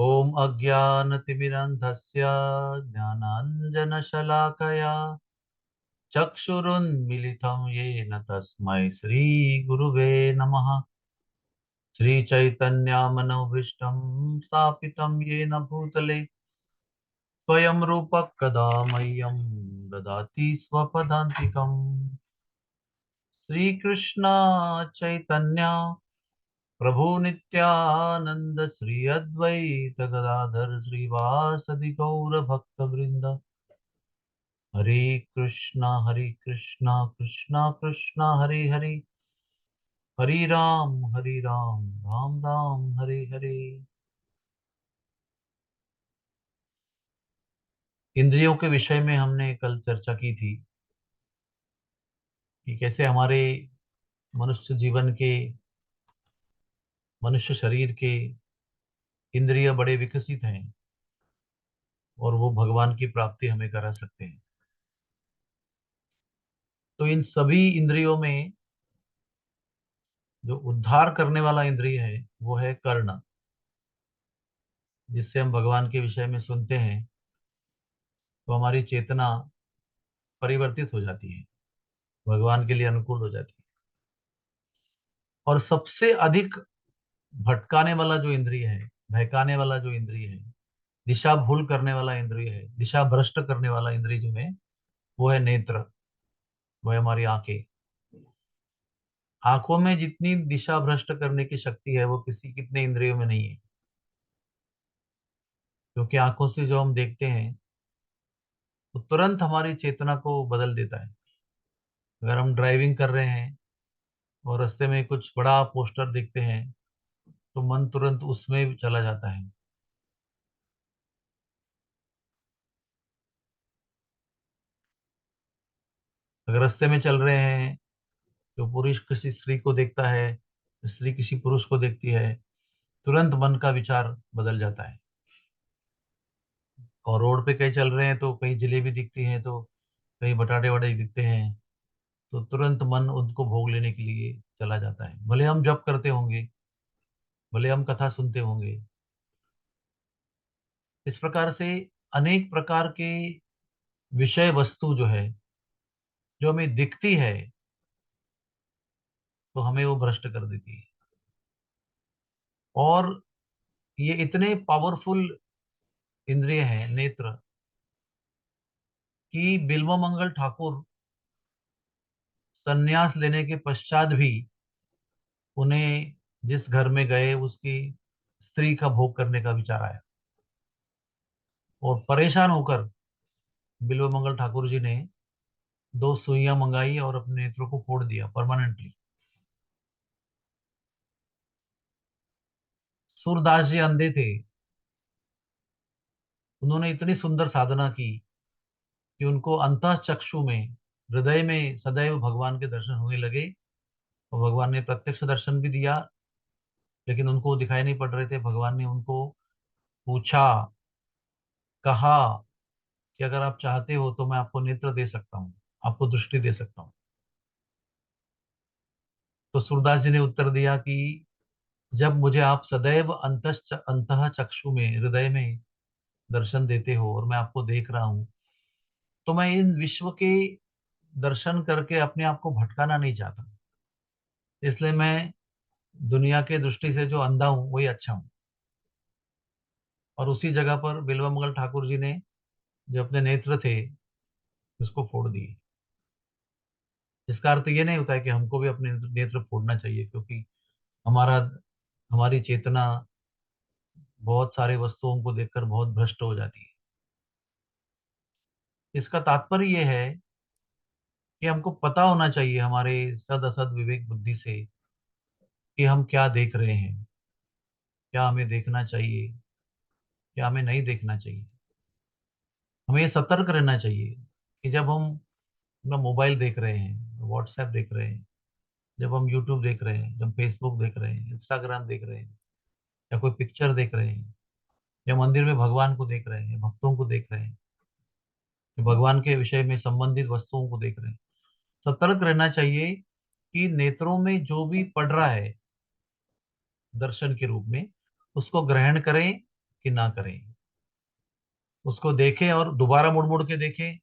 ॐ अज्ञानतिमिरन्धस्य ज्ञानाञ्जनशलाकया चक्षुरुन्मिलितं येन तस्मै श्रीगुरुवे नमः। श्रीचैतन्यमनोभीष्टं स्थापितं येन भूतले स्वयं रूपः कदा मह्यं ददाति स्वपदान्तिकम्। श्रीकृष्ण चैतन्य प्रभु नित्यानंद श्री अद्वैत गदाधर श्रीवासदि गौर भक्त वृंद। हरे कृष्णा कृष्णा कृष्णा हरे हरे, हरे राम राम राम हरे हरे। इंद्रियों के विषय में हमने कल चर्चा की थी कि कैसे हमारे मनुष्य जीवन के, मनुष्य शरीर के इंद्रिय बड़े विकसित हैं और वो भगवान की प्राप्ति हमें करा सकते हैं। तो इन सभी इंद्रियों में जो उद्धार करने वाला इंद्रिय है वो है कर्ण, जिससे हम भगवान के विषय में सुनते हैं तो हमारी चेतना परिवर्तित हो जाती है, भगवान के लिए अनुकूल हो जाती है। और सबसे अधिक भटकाने वाला जो इंद्रिय है, बहकाने वाला जो इंद्रिय है, दिशा भूल करने वाला इंद्रिय है, दिशा भ्रष्ट करने वाला इंद्रिय जो है वो है नेत्र, वो है हमारी आंखें। आंखों में जितनी दिशा भ्रष्ट करने की शक्ति है वो किसी कितने इंद्रियों में नहीं है। क्योंकि आंखों से जो हम देखते हैं तो तुरंत हमारी चेतना को बदल देता है। अगर हम ड्राइविंग कर रहे हैं और रास्ते में कुछ बड़ा पोस्टर देखते हैं तो मन तुरंत उसमें चला जाता है। अगर रास्ते में चल रहे हैं तो पुरुष किसी स्त्री को देखता है, स्त्री किसी पुरुष को देखती है, तुरंत मन का विचार बदल जाता है। और रोड पे कहीं चल रहे हैं तो कहीं जलेबी दिखती है तो कहीं बटाटे वड़े दिखते हैं, तो तुरंत मन उनको भोग लेने के लिए चला जाता है। भले हम जप करते होंगे, भले हम कथा सुनते होंगे। इस प्रकार से अनेक प्रकार के विषय वस्तु जो है, जो हमें दिखती है तो हमें वो भ्रष्ट कर देती है। और ये इतने पावरफुल इंद्रिय हैं नेत्र, कि बिल्व मंगल ठाकुर संन्यास लेने के पश्चात भी उन्हें जिस घर में गए उसकी स्त्री का भोग करने का विचार आया। और परेशान होकर बिल्व मंगल ठाकुर जी ने दो सुइयां मंगाई और अपने नेत्रों को फोड़ दिया परमानेंटली। सूरदास जी अंधे थे, उन्होंने इतनी सुंदर साधना की कि उनको अंतः चक्षु में, हृदय में सदैव भगवान के दर्शन होने लगे। और भगवान ने प्रत्यक्ष दर्शन भी दिया, लेकिन उनको दिखाई नहीं पड़ रहे थे। भगवान ने उनको पूछा, कहा कि अगर आप चाहते हो तो मैं आपको नेत्र दे सकता हूँ, आपको दृष्टि दे सकता हूँ। तो सूरदास जी ने उत्तर दिया कि जब मुझे आप सदैव अंतः चक्षु में, हृदय में दर्शन देते हो और मैं आपको देख रहा हूँ, तो मैं इन विश्व के दर्शन करके अपने आप को भटकाना नहीं चाहता। इसलिए मैं दुनिया के दृष्टि से जो अंधा हूँ वही अच्छा हूँ। और उसी जगह पर बिल्वमंगल ठाकुर जी ने जो अपने नेत्र थे उसको फोड़ दिए। इसका अर्थ ये नहीं होता है कि हमको भी अपने नेत्र फोड़ना चाहिए, क्योंकि हमारा हमारी चेतना बहुत सारे वस्तुओं को देखकर बहुत भ्रष्ट हो जाती है। इसका तात्पर्य ये है कि हमको पता होना चाहिए हमारे सद असद विवेक बुद्धि से कि हम क्या देख रहे हैं, क्या हमें देखना चाहिए, क्या हमें नहीं देखना चाहिए। हमें ये सतर्क रहना चाहिए कि जब हम अपना मोबाइल देख रहे हैं, व्हाट्सएप देख रहे हैं, जब हम यूट्यूब देख रहे हैं, जब फेसबुक देख रहे हैं, इंस्टाग्राम देख रहे हैं, या कोई पिक्चर देख रहे हैं, या मंदिर में भगवान को देख रहे हैं, भक्तों को देख रहे हैं, या भगवान के विषय में संबंधित वस्तुओं को देख रहे हैं, सतर्क रहना चाहिए कि नेत्रों में जो भी पड़ रहा है दर्शन के रूप में, उसको ग्रहण करें कि ना करें। उसको देखें और दोबारा मुड़ मुड़ के देखें,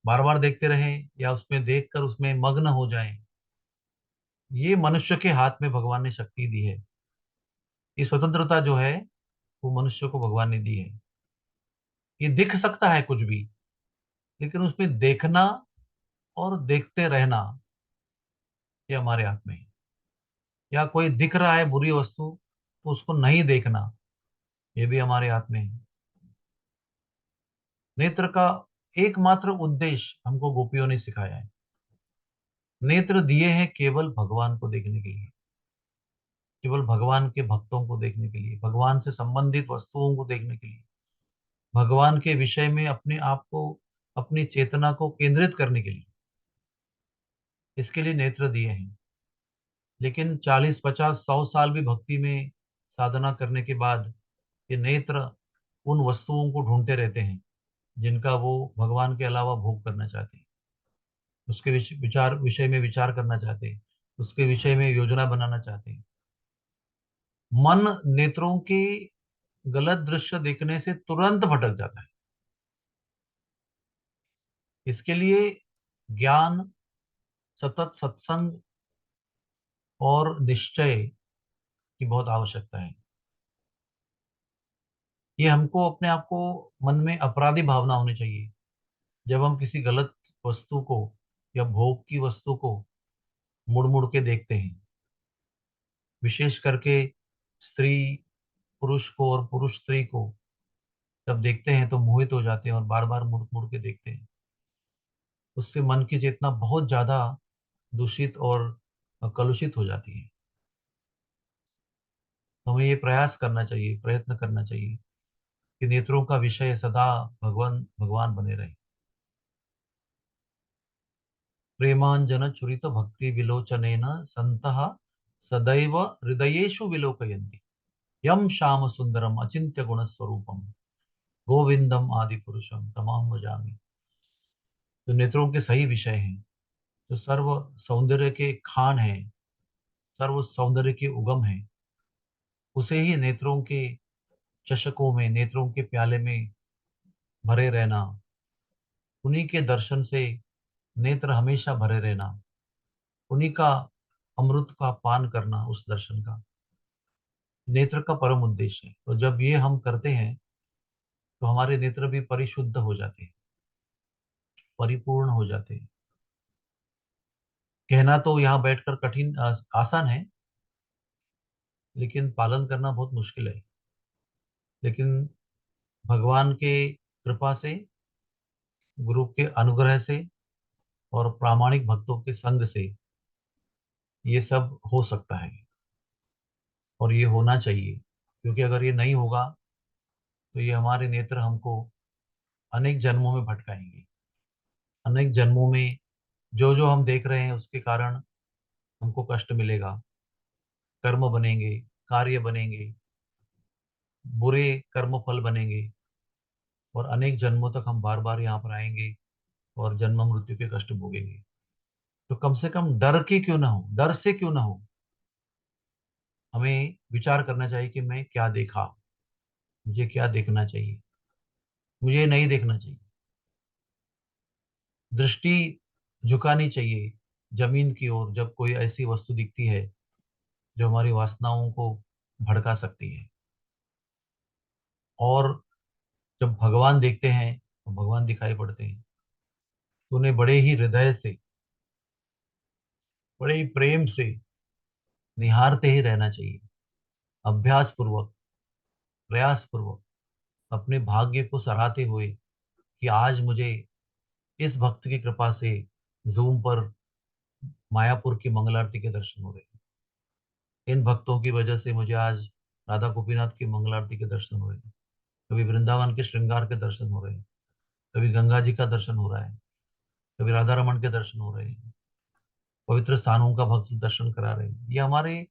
बार बार देखते रहें, या उसमें देखकर उसमें मग्न हो जाएं। ये मनुष्य के हाथ में भगवान ने शक्ति दी है। ये स्वतंत्रता जो है वो मनुष्य को भगवान ने दी है। ये दिख सकता है कुछ भी, लेकिन उसमें देखना और देखते रहना, ये हमारे हाथ में है। या कोई दिख रहा है बुरी वस्तु, तो उसको नहीं देखना, ये भी हमारे हाथ में है। नेत्र का एकमात्र उद्देश्य हमको गोपियों ने सिखाया है। नेत्र दिए हैं केवल भगवान को देखने के लिए, केवल भगवान के भक्तों को देखने के लिए, भगवान से संबंधित वस्तुओं को देखने के लिए, भगवान के विषय में अपने आप को, अपनी चेतना को केंद्रित करने के लिए, इसके लिए नेत्र दिए हैं। लेकिन 40, 50, 100 साल भी भक्ति में साधना करने के बाद ये नेत्र उन वस्तुओं को ढूंढते रहते हैं जिनका वो भगवान के अलावा भोग करना चाहते हैं, उसके विषय में विचार करना चाहते हैं, उसके विषय में योजना बनाना चाहते हैं। मन नेत्रों के गलत दृश्य देखने से तुरंत भटक जाता है। इसके लिए ज्ञान, सतत सत्संग और निश्चय की बहुत आवश्यकता है। ये हमको अपने आप को, मन में अपराधी भावना होनी चाहिए जब हम किसी गलत वस्तु को या भोग की वस्तु को मुड़ मुड़ के देखते हैं। विशेष करके स्त्री पुरुष को और पुरुष स्त्री को जब देखते हैं तो मोहित हो जाते हैं और बार बार मुड़ मुड़ के देखते हैं। उससे मन की चेतना बहुत ज्यादा दूषित और कलुषित हो जाती है। तो हमें ये प्रयास करना चाहिए, प्रयत्न करना चाहिए कि नेत्रों का विषय सदा भगवान भगवान बने रहे। प्रेमांजन चुरित भक्ति विलोचनेन संतः सदैव हृदयेषु विलोकयन्ति यम श्याम सुंदरम अचिंत्य गुण स्वरूपम गोविंदम आदि पुरुषम तमाम भजामि। जो नेत्रों के सही विषय हैं, जो सर्व सौंदर्य के खान है, सर्व सौंदर्य के उगम है, उसे ही नेत्रों के चषकों में, नेत्रों के प्याले में भरे रहना, उन्हीं के दर्शन से नेत्र हमेशा भरे रहना, उन्हीं का अमृत का पान करना, उस दर्शन का नेत्र का परम उद्देश्य है। तो जब ये हम करते हैं तो हमारे नेत्र भी परिशुद्ध हो जाते हैं, परिपूर्ण हो जाते हैं। कहना तो यहाँ बैठकर कठिन, आसान है, लेकिन पालन करना बहुत मुश्किल है। लेकिन भगवान के कृपा से, गुरु के अनुग्रह से और प्रामाणिक भक्तों के संग से ये सब हो सकता है, और ये होना चाहिए। क्योंकि अगर ये नहीं होगा तो ये हमारे नेत्र हमको अनेक जन्मों में भटकाएंगे। अनेक जन्मों में जो जो हम देख रहे हैं उसके कारण हमको कष्ट मिलेगा, कर्म बनेंगे, कार्य बनेंगे, बुरे कर्म फल बनेंगे, और अनेक जन्मों तक हम बार बार यहाँ पर आएंगे और जन्म मृत्यु के कष्ट भोगेंगे। तो कम से कम डर के क्यों ना हो, डर से क्यों ना हो, हमें विचार करना चाहिए कि मैं क्या देखा, मुझे क्या देखना चाहिए, मुझे नहीं देखना चाहिए। दृष्टि झुकानी चाहिए जमीन की ओर जब कोई ऐसी वस्तु दिखती है जो हमारी वासनाओं को भड़का सकती है। और जब भगवान देखते हैं तो भगवान दिखाई पड़ते हैं, तो उन्हें बड़े ही हृदय से, बड़े ही प्रेम से निहारते ही रहना चाहिए। अभ्यास पूर्वक, प्रयास पूर्वक, अपने भाग्य को सराहते हुए कि आज मुझे इस भक्त की कृपा से जूम पर मायापुर की मंगल आरती के दर्शन हो रहे हैं। इन भक्तों की वजह से मुझे आज राधा गोपीनाथ की मंगल आरती के दर्शन हो रहे हैं। कभी वृंदावन के श्रृंगार के दर्शन हो रहे हैं, कभी गंगा जी का दर्शन हो रहा है, कभी राधा रमन के दर्शन हो रहे हैं, पवित्र स्थानों का भक्त दर्शन करा रहे हैं। ये हमारे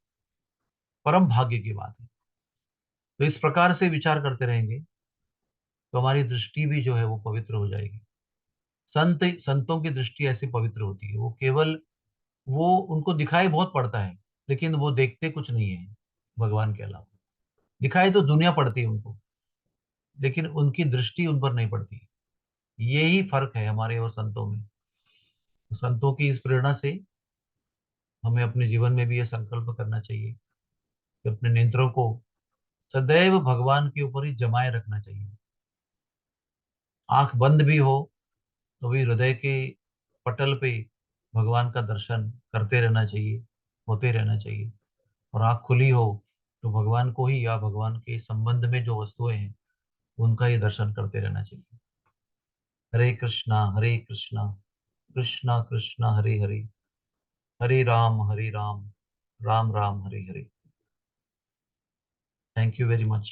परम भाग्य की बात है। तो इस प्रकार से विचार करते रहेंगे तो हमारी दृष्टि भी जो है वो पवित्र हो जाएगी। संतों की दृष्टि ऐसी पवित्र होती है, वो केवल, वो उनको दिखाई बहुत पड़ता है लेकिन वो देखते कुछ नहीं है भगवान के अलावा। दिखाई तो दुनिया पड़ती है उनको, लेकिन उनकी दृष्टि उन पर नहीं पड़ती। यही फर्क है हमारे और संतों में। संतों की इस प्रेरणा से हमें अपने जीवन में भी ये संकल्प करना चाहिए कि अपने नेत्रों को सदैव भगवान के ऊपर ही जमाए रखना चाहिए। आंख बंद भी हो तो भी हृदय के पटल पे भगवान का दर्शन करते रहना चाहिए, होते रहना चाहिए। और आंख खुली हो तो भगवान को ही या भगवान के संबंध में जो वस्तुएं हैं उनका ही दर्शन करते रहना चाहिए। Hare Krishna Krishna Krishna Hare Hare, Hare Ram Ram Ram Hare Hare. Thank you very much.